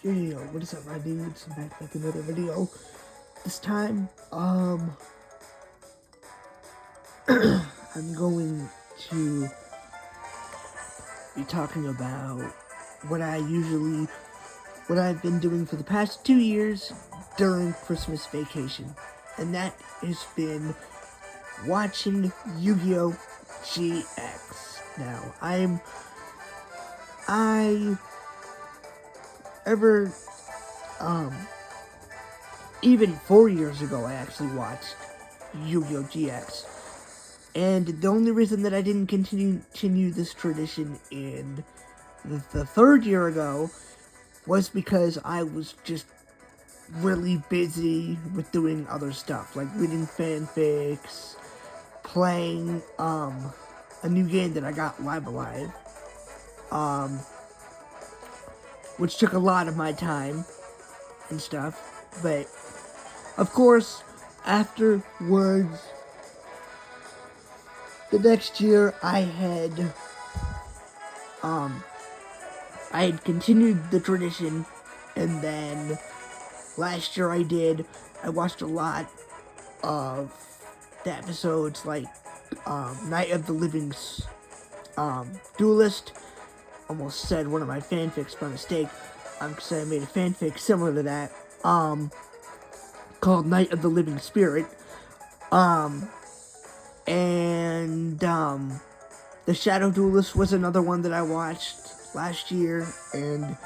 Yo, what is up, my dudes? I'm back with another video. This time, I'm going to be talking about what I've been doing for the past 2 years during Christmas vacation. And that has been watching Yu-Gi-Oh! GX. Now, even 4 years ago, I actually watched Yu-Gi-Oh! GX. And the only reason that I didn't continue this tradition in the third year ago was because I was just really busy with doing other stuff, like reading fanfics, playing a new game that I got Live Alive, which took a lot of my time and stuff. But of course, afterwards, the next year I had continued the tradition, and then last year I watched a lot of the episodes, like Night of the Living Duelist. Almost said one of my fanfics by mistake, because I made a fanfic similar to that, called Night of the Living Spirit, and The Shadow Duelist was another one that I watched last year, and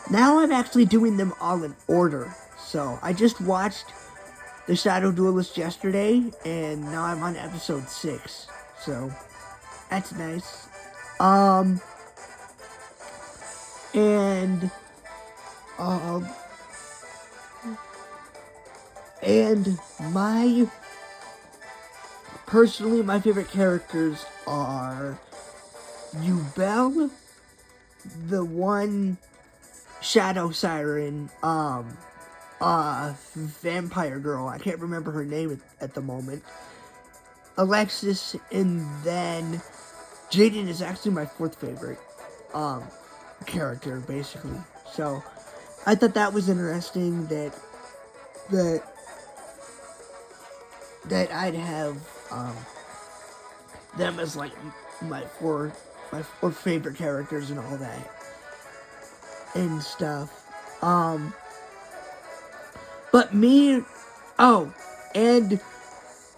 now I'm actually doing them all in order. So I just watched The Shadow Duelist yesterday, and now I'm on episode 6, so that's nice. And personally, my favorite characters are Yugioh, the one Shadow Siren, vampire girl, I can't remember her name at the moment, Alexis, and then Jaden is actually my fourth favorite, character, basically. So, I thought that was interesting that I'd have, them as, like, my four favorite characters and all that, and stuff. But and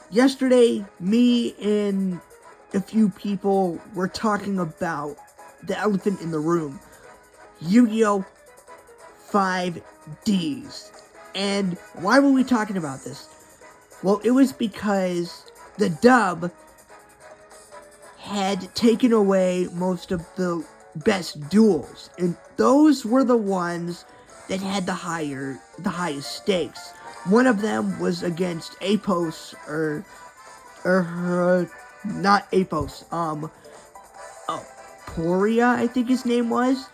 yesterday, me and a few people were talking about the elephant in the room, Yu-Gi-Oh! 5Ds. And why were we talking about this? Well, it was because the dub had taken away most of the best duels, and those were the ones that had the highest stakes. One of them was against Apos, not Apos, Poria, I think his name was,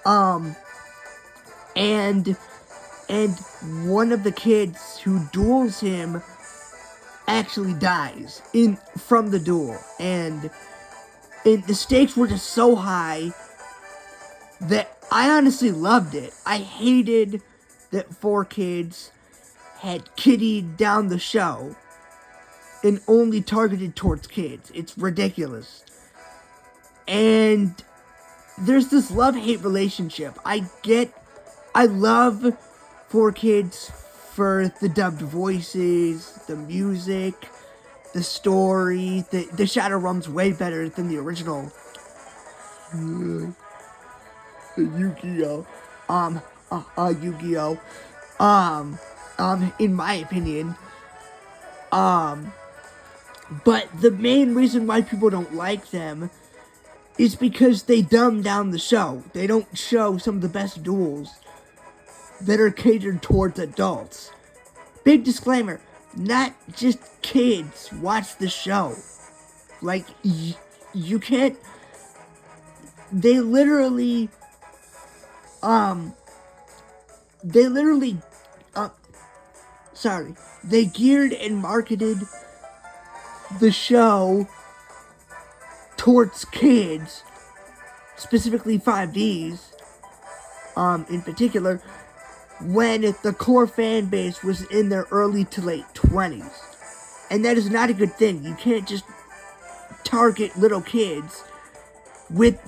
and one of the kids who duels him actually dies from the duel, and the stakes were just so high that I honestly loved it. I hated that 4 kids had kiddied down the show and only targeted towards kids. It's ridiculous. And there's this love-hate relationship. I love 4 kids for the dubbed voices, the music, the story. The Shadow Realm's way better than the original Yugioh. Yugioh. In my opinion. But the main reason why people don't like them is because they dumb down the show. They don't show some of the best duels that are catered towards adults. Big disclaimer, not just kids watch the show. Like, you can't... They literally, they geared and marketed the show towards kids, specifically 5Ds, in particular, when the core fan base was in their early to late 20s. And that is not a good thing. You can't just target little kids with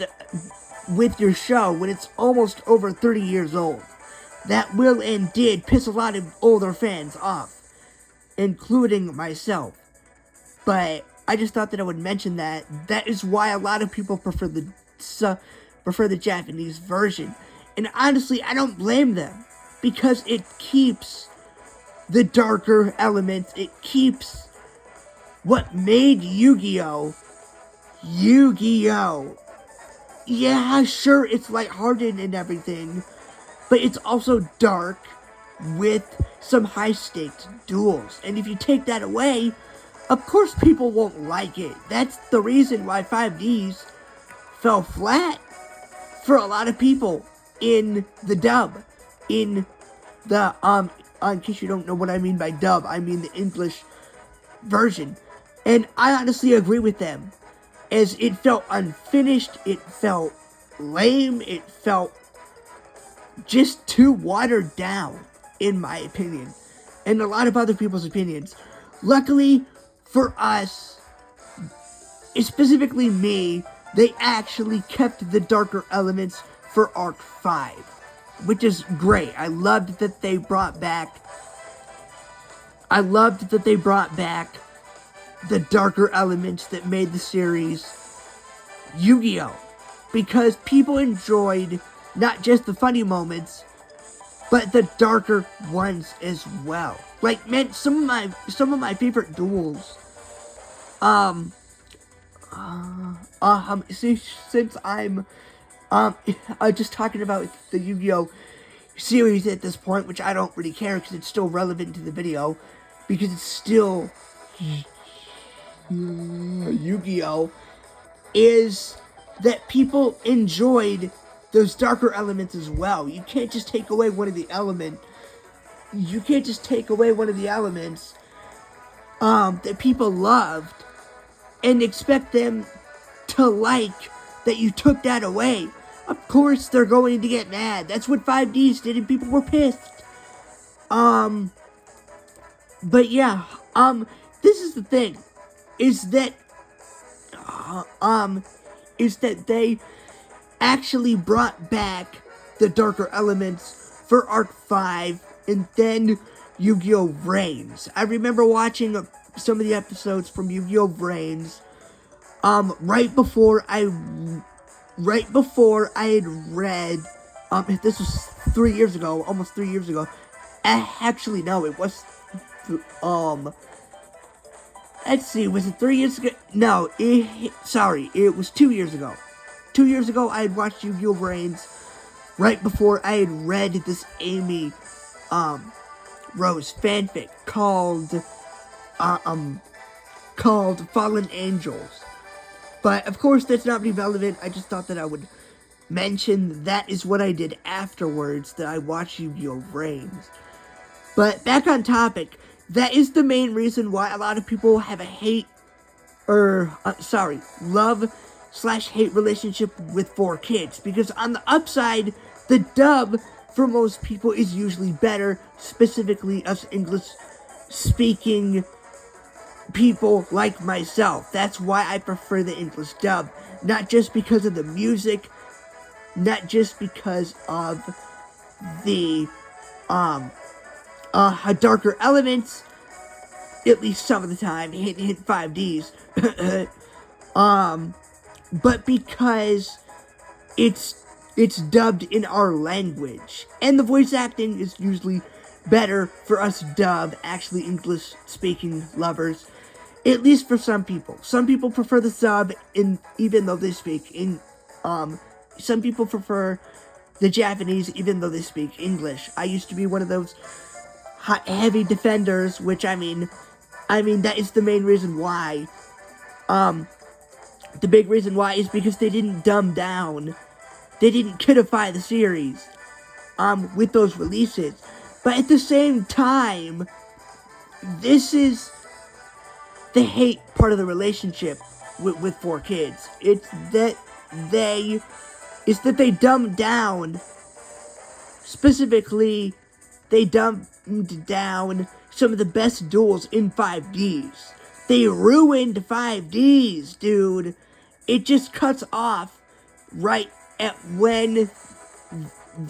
your show when it's almost over 30 years old. That will and did piss a lot of older fans off, including myself. But I just thought that I would mention that. That is why a lot of people prefer the Japanese version. And honestly, I don't blame them, because it keeps the darker elements. It keeps what made Yu-Gi-Oh! Yu-Gi-Oh! Yeah, sure, it's lighthearted and everything, but it's also dark with some high-stakes duels. And if you take that away, of course people won't like it. That's the reason why 5Ds fell flat for a lot of people in the dub. In case you don't know what I mean by dub, I mean the English version. And I honestly agree with them, as it felt unfinished, it felt lame, it felt just too watered down, in my opinion, and a lot of other people's opinions. Luckily for us, specifically me, they actually kept the darker elements for Arc 5, which is great. I loved that they brought back the darker elements that made the series Yu-Gi-Oh! Because people enjoyed not just the funny moments, but the darker ones as well. Like, man, some of my favorite duels. Since I'm just talking about the Yu-Gi-Oh! Series at this point, which I don't really care because it's still relevant to the video, because it's still Yu-Gi-Oh! Is that people enjoyed those darker elements as well. You can't just take away one of the elements. You can't just take away one of the elements that people loved and expect them to like that you took that away. Of course they're going to get mad. That's what 5Ds did, and people were pissed. But yeah, this is the thing, is that they actually brought back the darker elements for Arc 5, and then Yu-Gi-Oh! Reigns. I remember watching some of the episodes from Yu-Gi-Oh! Reigns, right before I had read, this was 3 years ago, almost 3 years ago. Actually, no, it was, let's see, was it 3 years ago? No, it was 2 years ago. 2 years ago, I had watched Yu-Gi-Oh! Reigns right before I had read this Amy, Rose fanfic called Fallen Angels. But, of course, that's not really relevant. I just thought that I would mention that is what I did afterwards, that I watched Yu-Gi-Oh! Reigns. But, back on topic, that is the main reason why a lot of people have a love/hate relationship with 4Kids. Because on the upside, the dub, for most people, is usually better, specifically us English-speaking people like myself. That's why I prefer the English dub. Not just because of the music, not just because of the darker elements, at least some of the time, hint 5Ds, but because it's dubbed in our language, and the voice acting is usually better for us dub, actually English-speaking lovers, at least for some people. Some people prefer the sub, even though they speak some people prefer the Japanese, even though they speak English. I used to be one of those heavy defenders, which I mean, that is the main reason why. The big reason why is because they didn't dumb down. They didn't kidify the series, with those releases. But at the same time, this is the hate part of the relationship with 4Kids. It's that they dumbed down Specifically, they dumbed down some of the best duels in 5Ds. They ruined 5Ds, dude. It just cuts off right at when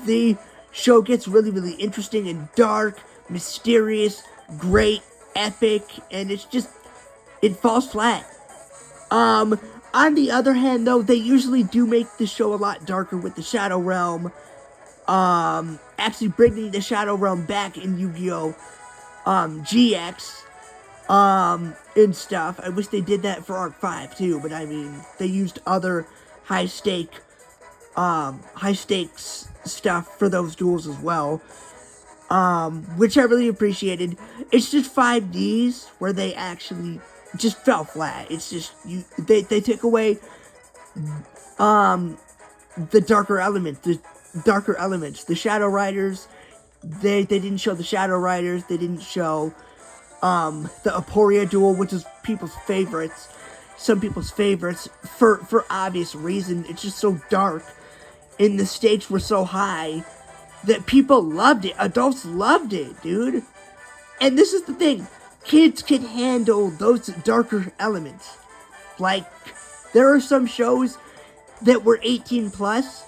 the show gets really, really interesting and dark, mysterious, great, epic, and it falls flat. On the other hand, though, they usually do make the show a lot darker with the Shadow Realm. Actually bringing the Shadow Realm back in Yu-Gi-Oh! GX, and stuff. I wish they did that for Arc 5, too, but I mean, they used other high stakes stuff for those duels as well. Which I really appreciated. It's just 5Ds where they actually just fell flat. It's just, they took away, the darker elements, the Shadow Riders. They didn't show the Shadow Riders. They didn't show, the Aporia duel, which is some people's favorites, for obvious reason. It's just so dark, and the stakes were so high, that people loved it. Adults loved it, dude. And this is the thing. Kids can handle those darker elements. Like, there are some shows that were 18 plus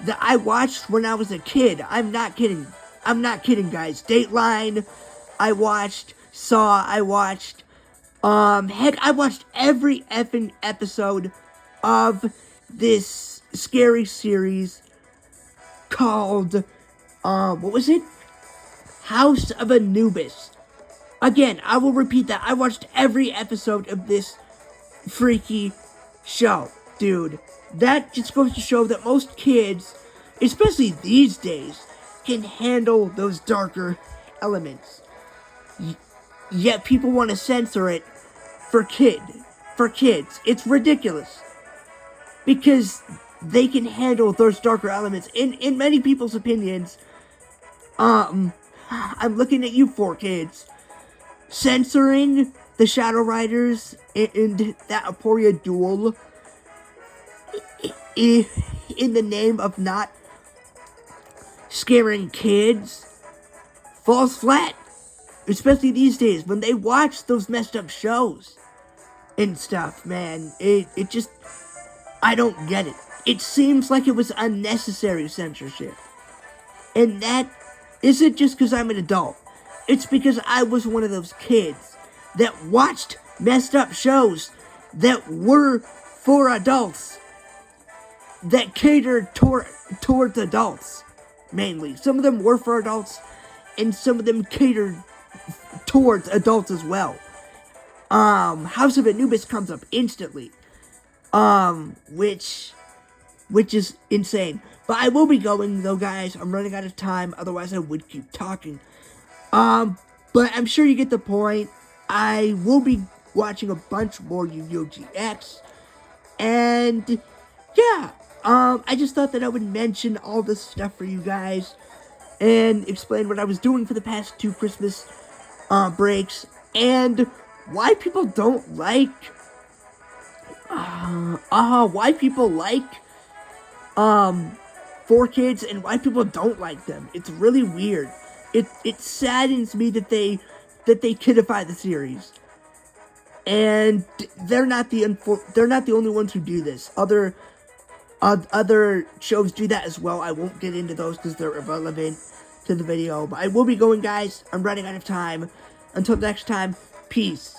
that I watched when I was a kid. I'm not kidding, guys. Dateline, I watched. Saw, I watched. Heck, I watched every effing episode of this scary series called, what was it? House of Anubis. Again, I will repeat that. I watched every episode of this freaky show, dude. That just goes to show that most kids, especially these days, can handle those darker elements. Yet people want to censor it for kids. It's ridiculous. Because they can handle those darker elements. In many people's opinions, I'm looking at you 4 kids. Censoring the Shadow Riders and that Aporia duel in the name of not scaring kids falls flat. Especially these days, when they watch those messed up shows and stuff, man. It just, I don't get it. It seems like it was unnecessary censorship. And that isn't just because I'm an adult. It's because I was one of those kids that watched messed up shows that were for adults, that catered towards adults, mainly. Some of them were for adults, and some of them catered towards adults as well. House of Anubis comes up instantly, which is insane. But I will be going, though, guys. I'm running out of time, otherwise I would keep talking. But I'm sure you get the point. I will be watching a bunch more Yu-Gi-Oh! GX, and yeah, I just thought that I would mention all this stuff for you guys, and explain what I was doing for the past 2 Christmas breaks, and why people don't like, why people like, 4Kids, and why people don't like them. It's really weird. It saddens me that they kidify the series, and they're not the only ones who do this. Other shows do that as well. I won't get into those because they're irrelevant to the video, but I will be going, guys. I'm running out of time. Until next time, peace.